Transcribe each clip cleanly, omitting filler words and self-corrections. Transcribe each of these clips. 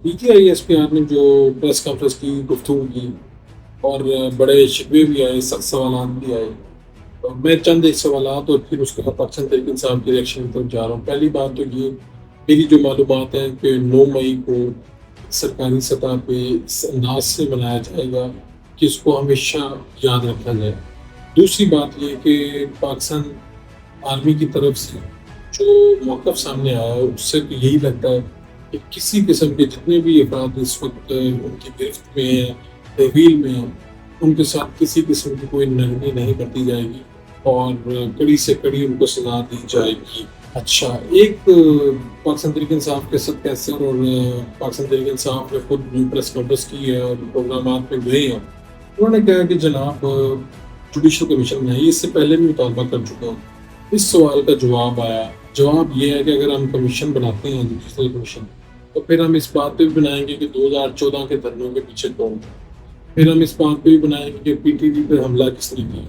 P T I S P R نے جو press conference کی گفتگو کی اور بڑے شکوے بھی آئے، سخت سوالات بھی آئے، میں چند ایک سوالات اور پھر اس کے بعد پاکستان تحریک صاحب کے ریئیکشن کی طرف جا رہا ہوں۔ پہلی بات تو یہ میری جو معلومات ہے کہ 9 مئی کو سرکاری سطح پہ اس انداز سے منایا جائے گا کہ اس کو ہمیشہ یاد رکھا جائے۔ دوسری بات یہ کہ پاکستان آرمی کی طرف سے جو موقف سامنے آیا ہے اس سے تو یہی لگتا ہے کہ کسی قسم کے جتنے بھی افراد اس وقت ان کی گرفت میں ہیں، تحویل میں ہیں، ان کے ساتھ کسی قسم کی کوئی نرمی نہیں برتی جائے گی اور کڑی سے کڑی ان کو سزا دی جائے گی۔ اچھا، ایک پاکستان تحریک انصاف کے صدر کیسر اور پاکستان تحریک انصاف نے خود پریس کانفرنس کی ہے اور پروگرامات پہ گئے ہیں، انہوں نے کہا کہ جناب جوڈیشل کمیشن میں اس سے پہلے بھی مطالبہ کر چکا ہوں۔ اس سوال کا جواب آیا، جواب یہ ہے کہ اگر ہم کمیشن بناتے ہیں جوڈیشل کمیشن تو پھر ہم اس بات پہ بھی بنائیں گے کہ 2014 کے دھرنوں کے پیچھے کون تھا، پھر ہم اس بات پہ بھی بنائیں گے کہ پی ٹی وی پہ حملہ کس نے کیا،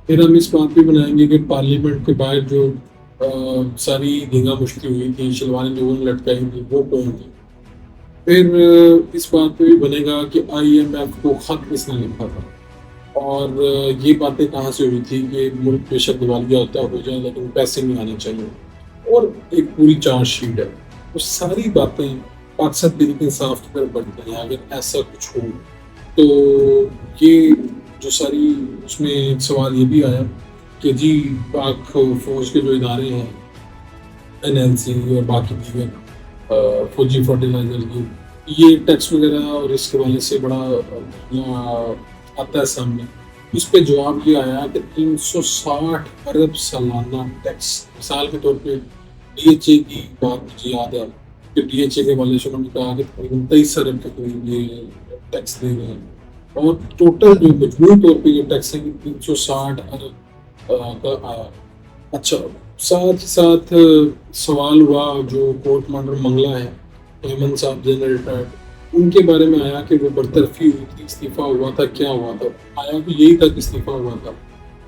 پھر ہم اس بات پہ بنائیں گے کہ پارلیمنٹ کے باہر جو ساری دھینگا مشتی ہوئی تھی، شلواریں لوگوں نے لٹکائی تھی، وہ کون تھی، پھر اس بات پہ بھی بنے گا کہ آئی ایم ایف کو خط کس نے لکھا تھا اور یہ باتیں کہاں سے ہوئی تھی کہ ملک بے شک دیوالیہ ہوتا ہو جائے لیکن پیسے نہیں آنے چاہیے، اور ایک پوری چارج شیٹ ہے۔ وہ ساری باتیں پاکستان تحریک انصاف کی طرف بڑھتی ہیں۔ اگر ایسا کچھ ہو تو یہ جو ساری اس میں ایک سوال یہ بھی آیا کہ جی پاک فوج کے جو ادارے ہیں این ایل سی اور باقی دیگر فوجی فرٹیلائزر کی، یہ ٹیکس وغیرہ اور اس کے حوالے سے بڑا آتا ہے سامنے۔ اس پہ جواب یہ آیا کہ 360 ارب سالانہ ٹیکس، مثال کے طور پہ ڈی ایچ اے کی بات مجھے یاد ہے کہ ڈی ایچ اے کے حوالے سے انہوں نے کہا کہ تقریباً 23 ارب کے قریب یہ ٹیکس دے رہے ہیں اور ٹوٹل جو مجموعی طور پہ یہ ٹیکس ہے 360 ارب کا آیا۔ اچھا، ساتھ ہی ساتھ سوال ہوا جو کورٹ کمانڈر منگلہ ہے احمد صاحب جنرل ریٹائرڈ، ان کے بارے میں آیا کہ وہ برطرفی ہوئی تھی، استعفیٰ ہوا تھا، کیا ہوا تھا، آیا کہ یہی تھا کہ استعفیٰ ہوا تھا،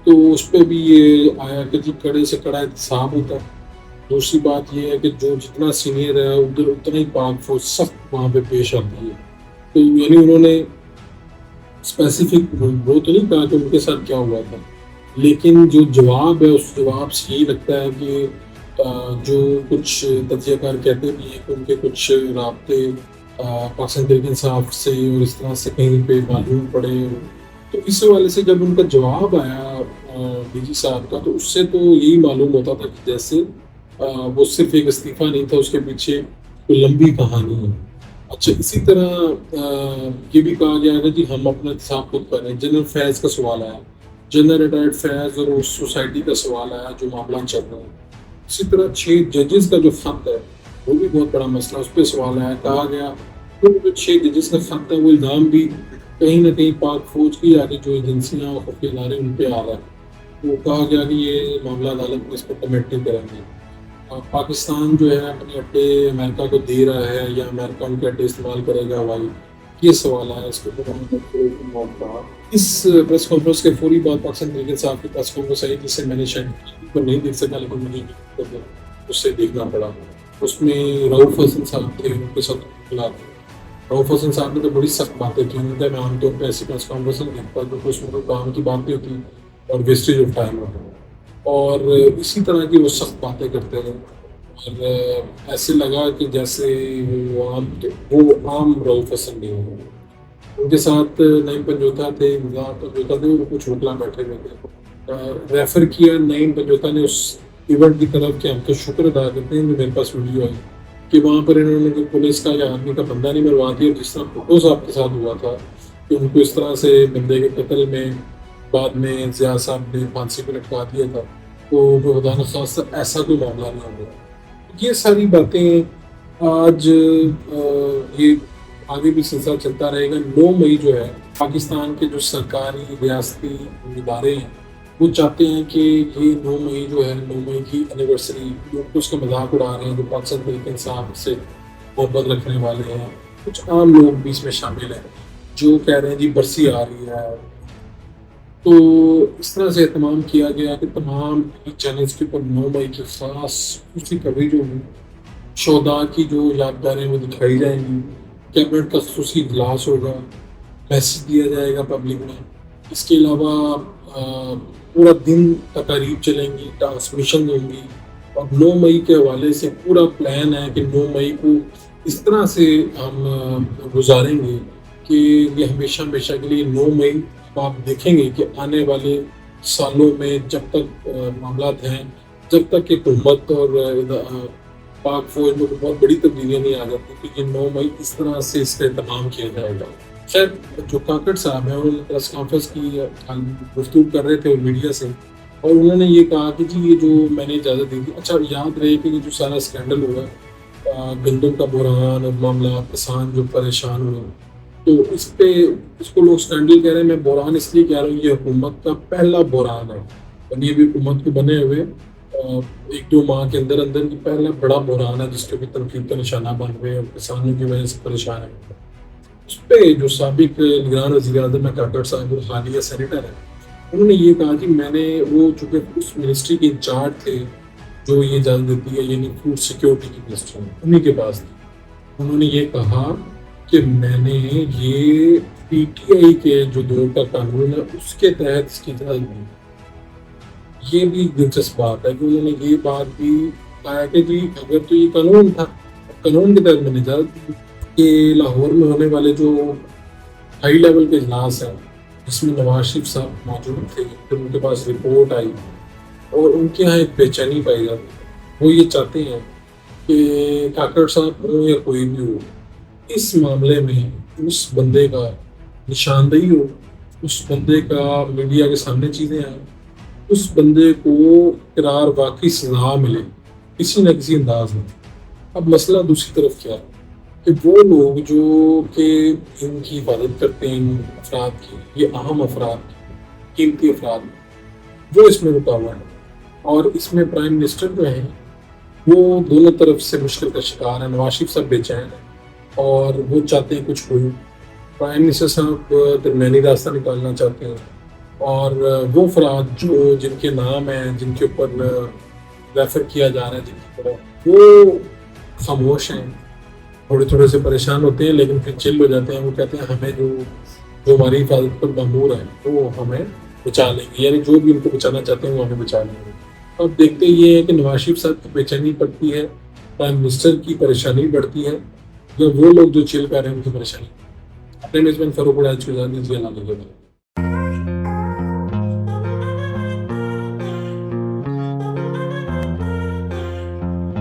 تو اس پہ بھی یہ آیا کہ جو کڑے سے کڑا احتساب ہوتا ہے۔ دوسری بات یہ ہے کہ جو جتنا سینئر ہے ادھر اتنا ہی پاک فوج سخت وہاں پہ پیش آتی ہے، تو یعنی انہوں نے اسپیسیفک وہ تو نہیں کہا کہ ان کے ساتھ کیا ہوا تھا، لیکن جو جواب ہے اس جواب سے یہی لگتا ہے کہ جو کچھ تجزیہ کار کہتے بھی ہیں کہ ان کے کچھ رابطے پاکستان تحریک انصاف سے اور اس طرح سے کہیں پہ معلوم پڑے، تو اس حوالے سے جب ان کا جواب آیا ڈی جی صاحب کا تو اس سے تو یہی معلوم ہوتا تھا کہ جیسے وہ صرف ایک استعفیٰ نہیں تھا، اس کے پیچھے کوئی لمبی کہانی ہے۔ اچھا، اسی طرح یہ بھی کہا گیا ہے کہ ہم اپنا احتساب خود کریں۔ جنرل فیض کا سوال آیا، جنرل ریٹائرڈ فیض اور اس سوسائٹی کا سوال آیا جو معاملہ چل رہا ہے۔ اسی طرح 6 ججز کا جو خط ہے وہ بھی بہت بڑا مسئلہ، اس پہ سوال آیا، کہا گیا کہ جو 6 ججز کا خط ہے وہ الزام بھی کہیں نہ کہیں پاک فوج کی آگے جو ایجنسیاں اور خفیہ ادارے ان پہ آ رہا ہے، وہ کہا گیا کہ یہ معاملہ عدالت میں اس پر کمیٹ نہیں کریں گے۔ پاکستان جو ہے اپنے اڈے امریکہ کو دے رہا ہے یا امریکہ ان کے اڈے استعمال کرے گا ہوائی، یہ سوال ہے۔ اس کے اوپر اس پریس کانفرنس کے فوری بعد پاکستان تحریک انصاف کی پریس کانفرنس آئی جس سے میں نے شاید نہیں دیکھ سکا لیکن مجھے اس سے دیکھنا پڑا۔ اس میں رؤف حسن صاحب تھے، ان کے ساتھ ملاقات تھی۔ رؤف حسن صاحب نے تو بڑی سخت باتیں کی، میں عام طور پہ ایسی پریس کانفرنس نہیں دیکھتا کیونکہ اس میں کام کی باتیں ہوتی اور ویسٹیج آف ٹائم ہوتا، اور اسی طرح کی وہ سخت باتیں کرتے ہیں اور ایسے لگا کہ جیسے وہ عام رؤف حسن نہیں ہو۔ ان کے ساتھ نعیم پنجوتا تھے، پنجوتا تھے، وہ کچھ وکلا بیٹھے ہوئے تھے۔ ریفر کیا نعیم پنجوتا نے اس ایونٹ کی طرف کہ ہم تو شکر ادا کرتے ہیں جو میرے پاس ویڈیو آئی کہ وہاں پر انہوں نے پولیس کا یا آرمی کا بندہ نہیں مروا دیا، جس طرح فوٹوز آپ کے ساتھ ہوا تھا کہ ان کو اس طرح سے بندے کے قتل میں بعد میں ضیاء صاحب نے پھانسی پہ لٹکا دیا تھا، تو خدا نخواستہ ایسا کوئی معاملہ نہیں ہوا۔ یہ ساری باتیں آج یہ آگے بھی سلسلہ چلتا رہے گا۔ 9 مئی جو ہے پاکستان کے جو سرکاری ریاستی ادارے ہیں وہ چاہتے ہیں کہ یہ 9 مئی جو ہے 9 مئی کی اینیورسری، لوگ اس کا مذاق اڑا رہے ہیں جو پاکستان تحریک انصاف سے محبت رکھنے والے ہیں، کچھ عام لوگ بھی اس میں شامل ہیں جو کہہ رہے ہیں جی برسی آ رہی ہے۔ تو اس طرح سے اہتمام کیا گیا کہ تمام چینلز کے اوپر 9 مئی کی خاص اسی کوریج ہوگی، شہداء کی جو یادگاریں وہ دکھائی جائیں گی، کیبنٹ کا خصوصی اجلاس ہوگا، میسج دیا جائے گا پبلک میں. اس کے علاوہ پورا دن تقاریب چلیں گی، ٹرانسمیشن ہوں گی، اور 9 مئی کے حوالے سے پورا پلان ہے کہ 9 مئی کو اس طرح سے ہم گزاریں گے کہ یہ ہمیشہ ہمیشہ کے لیے 9 مئی آپ دیکھیں گے کہ آنے والے سالوں میں جب تک معاملات ہیں، جب تک کہ حکومت اور پاک فوج میں بہت بڑی تبدیلیاں نہیں آ جاتی کہ یہ 9 مئی اس طرح سے اس کا اہتمام کیا جائے گا. خیر، جو کاکڑ صاحب ہیں انہوں نے پریس کانفرنس کی گفتگو کر رہے تھے میڈیا سے، اور انہوں نے یہ کہا کہ جی یہ جو میں نے اجازت دی تھی. اچھا یاد رہے کہ یہ جو سارا اسکینڈل ہوا، گندم کا بحران اور معاملات، کسان جو پریشان ہوئے، تو اس کو لوگ اسکینڈل کہہ رہے ہیں. میں بحران اس لیے کہہ رہا ہوں، یہ حکومت کا پہلا بحران ہے، اور یہ بھی حکومت کو بنے ہوئے 1-2 ماہ کے اندر اندر یہ پہلا بڑا بحران ہے جس کے بھی تنقید کا نشانہ بن ہوئے اور کسانوں کی وجہ سے پریشان ہے. اس پہ جو سابق نگران وزیر اعظم کاکڑ صاحب اور حالیہ سینیٹر ہیں، انہوں نے یہ کہا کہ میں نے وہ چونکہ اس منسٹری کے انچارج تھے جو یہ اجازت دیتی ہے، یعنی فوڈ سیکیورٹی کی منسٹری، انہیں کے پاس تھی. انہوں نے یہ کہا کہ میں نے یہ پی ٹی آئی کے جو دور کا قانون ہے اس کے تحت اس کی اجازت دی. یہ بھی دلچسپ بات ہے کہ انہوں نے یہ بات بھی کہا کہ جی اگر تو یہ قانون تھا، قانون کے تحت میں نے اجازت دی. کہ لاہور میں ہونے والے جو ہائی لیول کے اجلاس ہیں جس میں نواز شریف صاحب موجود تھے، پھر ان کے پاس رپورٹ آئی اور ان کے یہاں ایک بے چینی پائی جاتی ہے. وہ یہ چاہتے ہیں کہ کاکڑ صاحب ہو یا کوئی بھی ہو، اس معاملے میں اس بندے کا نشاندہی ہو، اس بندے کا میڈیا کے سامنے چیزیں آئیں، اس بندے کو قرار واقعی سزا ملے کسی نہ کسی انداز میں. اب مسئلہ دوسری طرف کیا ہے کہ وہ لوگ جو کہ ان کی حفاظت کرتے ہیں افراد کی، یہ اہم افراد، قیمتی افراد، وہ اس میں رکا ہوا ہے. اور اس میں پرائم منسٹر جو ہیں وہ دونوں طرف سے مشکل کا شکار ہیں. نواز شریف صاحب بے چین ہیں اور وہ چاہتے ہیں کچھ ہوئی. پرائم منسٹر صاحب درمیانی راستہ نکالنا چاہتے ہیں، اور وہ افراد جو جن کے نام ہیں، جن کے اوپر ریفر کیا جا رہا ہے، جن کی طرف وہ خاموش ہیں، تھوڑے تھوڑے سے پریشان ہوتے ہیں لیکن پھر چل ہو جاتے ہیں. وہ کہتے ہیں ہمیں جو ہماری حفاظت پر مامور ہے وہ ہمیں بچا لیں گے، یعنی جو بھی ان کو بچانا چاہتے ہیں وہ ہمیں بچا لیں گے. اب دیکھتے یہ ہے کہ نواز شریف صاحب کی بے چینی بڑھتی ہے، پرائم منسٹر کی پریشانی بڑھتی ہے، یا وہ لوگ جو چل کر رہے ہیں ان کی پریشانی. اپنے میزبان فاروق وڑائچ کو اجازت دیجیے. اللہ